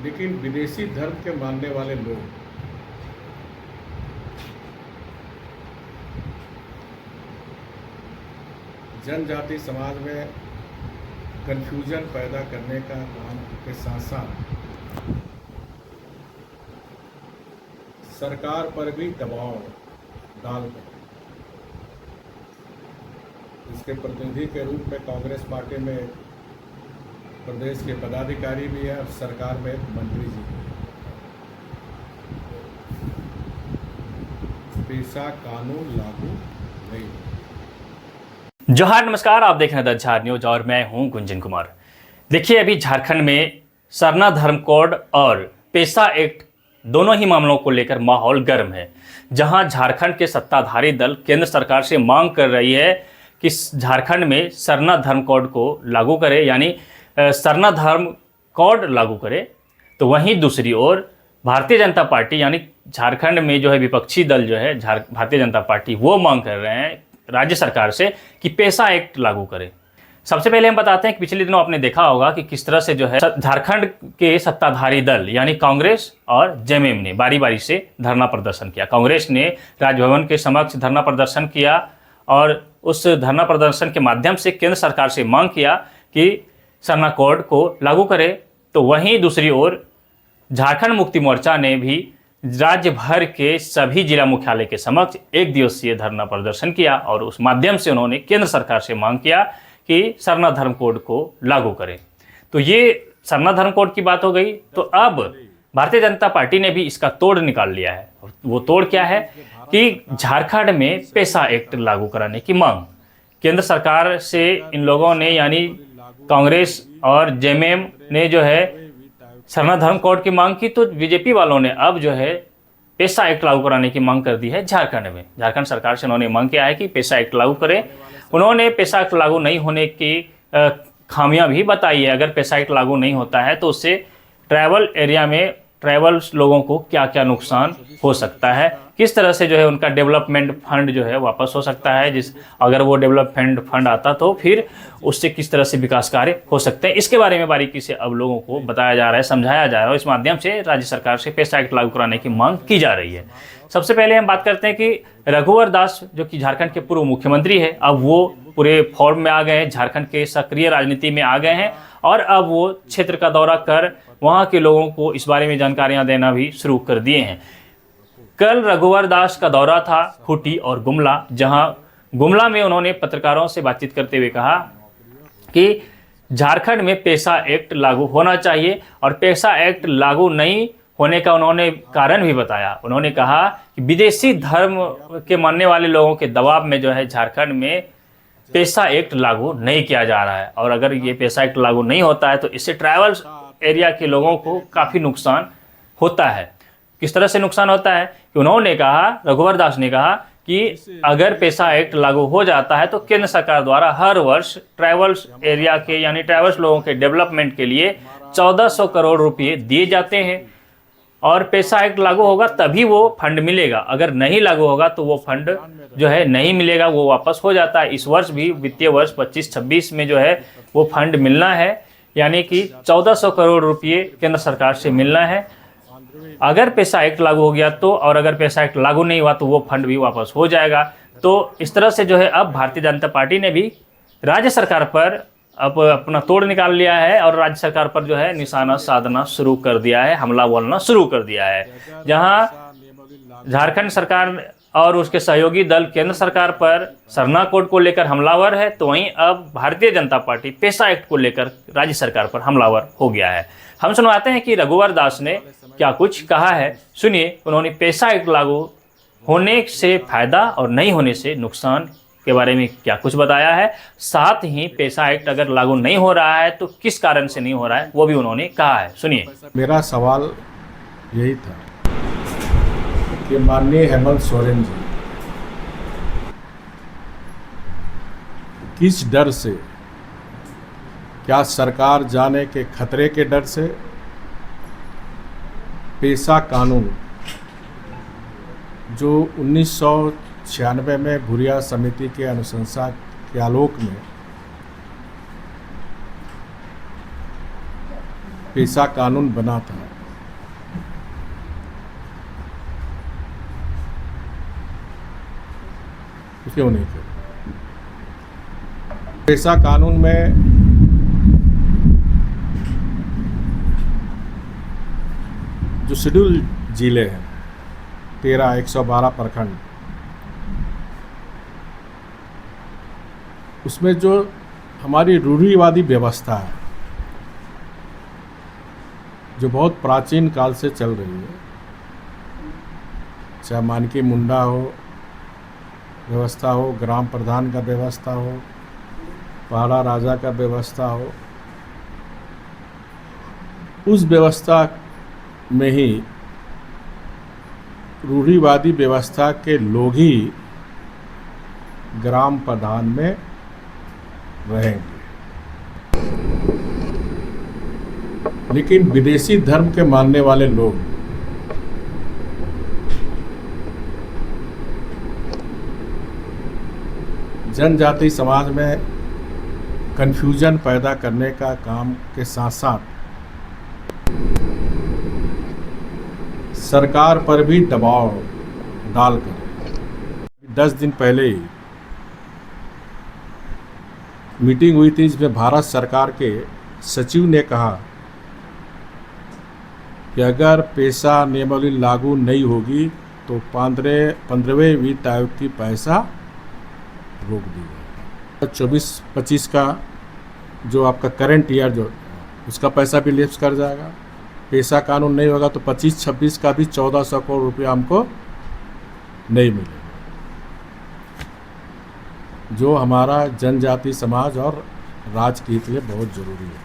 लेकिन विदेशी धर्म के मानने वाले लोग जनजाति समाज में कन्फ्यूजन पैदा करने का काम के साथ साथ सरकार पर भी दबाव डालकर इसके प्रतिनिधि के रूप में कांग्रेस पार्टी में प्रदेश के पदाधिकारी भी है और सरकार में मंत्री जी भी है। पेशा कानून लागू नहीं। जोहार, नमस्कार। आप देख रहे हैं द झार न्यूज और मैं हूं गुंजन कुमार। देखिए, अभी झारखंड में सरना धर्म कोड और पेशा एक्ट दोनों ही मामलों को लेकर माहौल गर्म है। जहां झारखंड के सत्ताधारी दल केंद्र सरकार से मांग कर रही है कि झारखंड में सरना धर्म कोड को लागू करे, यानी सरना धर्म कोड लागू करे, तो वहीं दूसरी ओर भारतीय जनता पार्टी यानी झारखंड में जो है विपक्षी दल जो है भारतीय जनता पार्टी वो मांग कर रहे हैं राज्य सरकार से कि पेशा एक्ट लागू करे। सबसे पहले हम बताते हैं कि पिछले दिनों आपने देखा होगा कि किस तरह से जो है झारखंड के सत्ताधारी दल यानी कांग्रेस और जेएमएम ने बारी बारी से धरना प्रदर्शन किया। कांग्रेस ने राजभवन के समक्ष धरना प्रदर्शन किया और उस धरना प्रदर्शन के माध्यम से केंद्र सरकार से मांग किया कि सरना कोड को लागू करे। तो वहीं दूसरी ओर झारखंड मुक्ति मोर्चा ने भी राज्य भर के सभी जिला मुख्यालय के समक्ष एक दिवसीय धरना प्रदर्शन किया और उस माध्यम से उन्होंने केंद्र सरकार से मांग किया कि सरना धर्म कोड को लागू करें। तो ये सरना धर्म कोड की बात हो गई। तो अब भारतीय जनता पार्टी ने भी इसका तोड़ निकाल लिया है। वो तोड़ क्या है कि झारखंड में पेशा एक्ट लागू कराने की मांग केंद्र सरकार से इन लोगों ने यानी कांग्रेस और जेएमएम ने जो है सरना धर्म कोड की मांग की, तो बीजेपी वालों ने अब जो है पेशा एक्ट लागू कराने की मांग कर दी है झारखंड में। झारखंड सरकार से उन्होंने मांग किया है कि पेशा एक्ट लागू करें। उन्होंने पेशा एक्ट लागू नहीं होने की खामियां भी बताई है। अगर पेशा एक्ट लागू नहीं होता है तो उससे ट्रैवल एरिया में ट्रैवल्स लोगों को क्या क्या नुकसान हो सकता है, किस तरह से जो है उनका डेवलपमेंट फंड जो है वापस हो सकता है, अगर वो डेवलपमेंट फंड आता तो फिर उससे किस तरह से विकास कार्य हो सकते हैं, इसके बारे में बारीकी से अब लोगों को बताया जा रहा है, समझाया जा रहा है। इस माध्यम से राज्य सरकार से पेशा एक्ट लागू कराने की मांग की जा रही है। सबसे पहले हम बात करते हैं कि रघुवर दास जो कि झारखंड के पूर्व मुख्यमंत्री है, अब वो पूरे फॉर्म में आ गए हैं, झारखंड के सक्रिय राजनीति में आ गए हैं और अब वो क्षेत्र का दौरा कर वहाँ के लोगों को इस बारे में जानकारियाँ देना भी शुरू कर दिए हैं। कल रघुवर दास का दौरा था खूंटी और गुमला, जहाँ गुमला में उन्होंने पत्रकारों से बातचीत करते हुए कहा कि झारखंड में पेशा एक्ट लागू होना चाहिए और पेशा एक्ट लागू नहीं होने का उन्होंने कारण भी बताया। उन्होंने कहा कि विदेशी धर्म के मानने वाले लोगों के दबाव में जो है झारखंड में पेशा एक्ट लागू नहीं किया जा रहा है और अगर ये पेशा एक्ट लागू नहीं होता है तो इससे ट्रैवल एरिया के लोगों को काफ़ी नुकसान होता है। किस तरह से नुकसान होता है कि उन्होंने कहा, रघुवर दास ने कहा कि अगर पेशा एक्ट लागू हो जाता है तो केंद्र सरकार द्वारा हर वर्ष ट्रैवल्स एरिया के यानी ट्रैवल्स लोगों के डेवलपमेंट के लिए 1400 करोड़ रुपये दिए जाते हैं और पेशा एक्ट लागू होगा तभी वो फंड मिलेगा। अगर नहीं लागू होगा तो वो फंड जो है नहीं मिलेगा, वो वापस हो जाता है। इस वर्ष भी वित्तीय वर्ष 25-26 में जो है वो फंड मिलना है, यानी कि 1400 करोड़ रुपये केंद्र सरकार से मिलना है अगर पेशा एक्ट लागू हो गया तो, और अगर पेशा एक्ट लागू नहीं हुआ तो वो फंड भी वापस हो जाएगा। तो इस तरह से जो है अब भारतीय जनता पार्टी ने भी राज्य सरकार पर अब अपना तोड़ निकाल लिया है और राज्य सरकार पर जो है निशाना साधना शुरू कर दिया है, हमला बोलना शुरू कर दिया है। जहां झारखंड सरकार और उसके सहयोगी दल केंद्र सरकार पर सरना कोड को लेकर हमलावर है, तो वहीं अब भारतीय जनता पार्टी पेशा एक्ट को लेकर राज्य सरकार पर हमलावर हो गया है। हम सुनवाते हैं कि रघुवर दास ने क्या कुछ कहा है, सुनिए। उन्होंने पेशा एक्ट लागू होने से फायदा और नहीं होने से नुकसान के बारे में क्या कुछ बताया है, साथ ही पेशा एक्ट अगर लागू नहीं हो रहा है तो किस कारण से नहीं हो रहा है वो भी उन्होंने कहा है। सुनिए। मेरा सवाल यही था कि माननीय हेमंत सोरेन जी किस डर से, क्या सरकार जाने के खतरे के डर से पेशा कानून जो 1996 में भूरिया समिति के अनुशंसा के आलोक में पेशा कानून बना था, क्यों नहीं किया? पेशा कानून में जो शेड्यूल जिले हैं 112 प्रखंड, उसमें जो हमारी रूढ़िवादी व्यवस्था है जो बहुत प्राचीन काल से चल रही है, चाहे मानकी मुंडा हो व्यवस्था हो, ग्राम प्रधान का व्यवस्था हो, पहाड़ा राजा का व्यवस्था हो, उस व्यवस्था में ही रूढ़िवादी व्यवस्था के लोग ही ग्राम प्रधान में रहेंगे। लेकिन विदेशी धर्म के मानने वाले लोग जनजाति समाज में कन्फ्यूजन पैदा करने का काम के साथ साथ सरकार पर भी दबाव डालकर 10 दिन पहले ही मीटिंग हुई थी, जिसमें भारत सरकार के सचिव ने कहा कि अगर पेशा नियमावली लागू नहीं होगी तो 15वें वित्त आयोग की पैसा रोक दी गई। 24-25 का जो आपका करंट ईयर जो उसका पैसा भी लेप्स कर जाएगा। पेशा कानून नहीं होगा तो 25-26 का भी 1400 करोड़ रुपया हमको नहीं मिलेगा, जो हमारा जनजाति समाज और राज्य के हित लिए बहुत ज़रूरी है।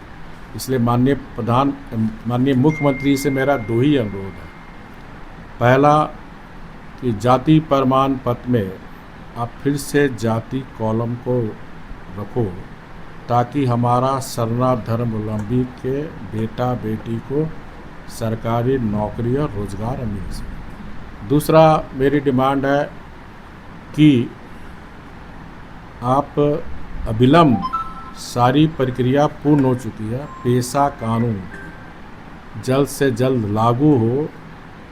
इसलिए माननीय मुख्यमंत्री से मेरा 2 ही अनुरोध है। पहला कि जाति प्रमाण पत्र में आप फिर से जाति कॉलम को रखो, ताकि हमारा सरना धर्मावलंबी के बेटा बेटी को सरकारी नौकरी और रोजगार मिल सके। दूसरा मेरी डिमांड है कि आप अविलंब, सारी प्रक्रिया पूर्ण हो चुकी है, पेशा कानून जल्द से जल्द लागू हो,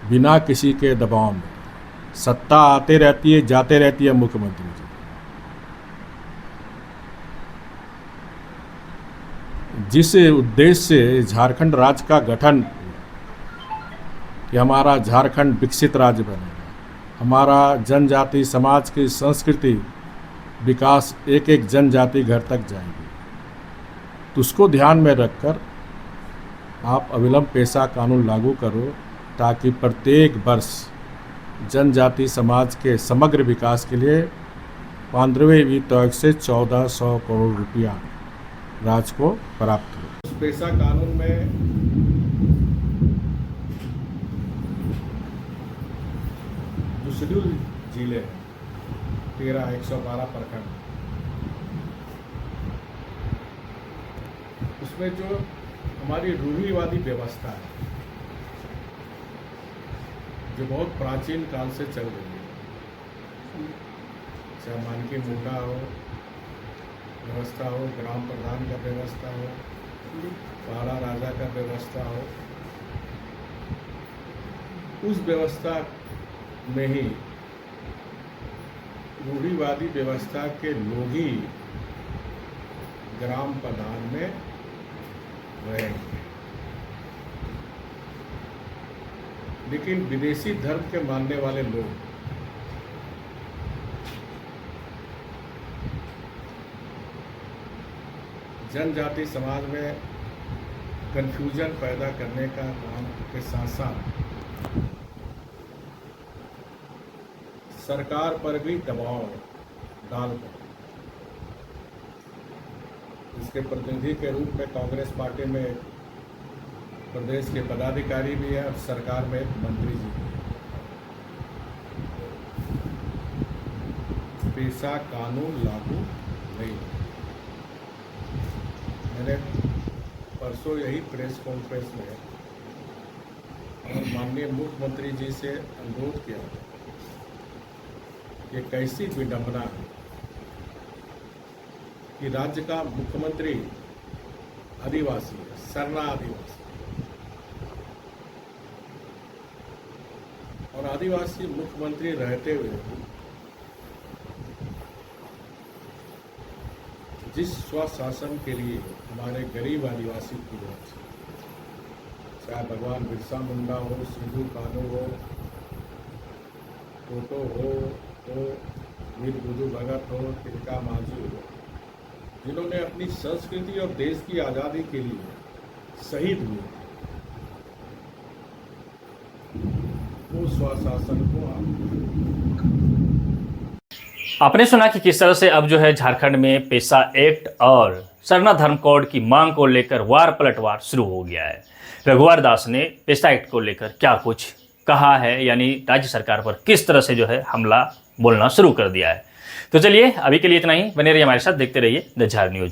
बिना किसी के दबाव में। सत्ता आते रहती है जाते रहती है मुख्यमंत्री जी, जिस उद्देश्य से झारखंड राज्य का गठन कि हमारा झारखंड विकसित राज्य बनेगा, हमारा जनजाति समाज की संस्कृति विकास एक एक जनजाति घर तक जाएगी, तो उसको ध्यान में रखकर आप अविलंब पेशा कानून लागू करो, ताकि प्रत्येक वर्ष जनजाति समाज के समग्र विकास के लिए 15वें वित्त आयोग से 1400 करोड़ रुपया राज्य को प्राप्त हो। उस पेशा कानून में जो शेड्यूल जिले 112 प्रखंड, उसमें जो हमारी रूढ़िवादी व्यवस्था है जो बहुत प्राचीन काल से चल रही है, चाहे मानकी मुंडा हो व्यवस्था हो, ग्राम प्रधान का व्यवस्था हो, पहाड़ा राजा का व्यवस्था हो, उस व्यवस्था में ही रूढ़िवादी व्यवस्था के लोग ही ग्राम प्रधान में रहेंगे। लेकिन विदेशी धर्म के मानने वाले लोग जनजाति समाज में कन्फ्यूजन पैदा करने का काम के साथ साथ सरकार पर भी दबाव डालकर इसके प्रतिनिधि के रूप में कांग्रेस पार्टी में प्रदेश के पदाधिकारी भी है और सरकार में मंत्री जी भी है। पेशा कानून लागू नहीं हो। मैंने परसों यही प्रेस कॉन्फ्रेंस में और माननीय मुख्यमंत्री जी से अनुरोध किया कि कैसी विडंबना है कि राज्य का मुख्यमंत्री आदिवासी है, सरना आदिवासी, और आदिवासी मुख्यमंत्री रहते हुए भी जिस स्वशासन के लिए हमारे गरीब आदिवासी पूर्वज, चाहे भगवान बिरसा मुंडा हो, सिंधु कानू हो, टोटो हो, तो वीर बुधु भगत हो, तिलका मांझी हो, जिन्होंने अपनी संस्कृति और देश की आज़ादी के लिए शहीद हुए, वो स्वशासन को आपने सुना कि किस तरह से अब जो है झारखंड में पेशा एक्ट और सरना धर्म कोड की मांग को लेकर वार पलटवार शुरू हो गया है। रघुवर दास ने पेशा एक्ट को लेकर क्या कुछ कहा है, यानी राज्य सरकार पर किस तरह से जो है हमला बोलना शुरू कर दिया है। तो चलिए अभी के लिए इतना ही, बने रहिए हमारे साथ, देखते रहिए द झार न्यूज।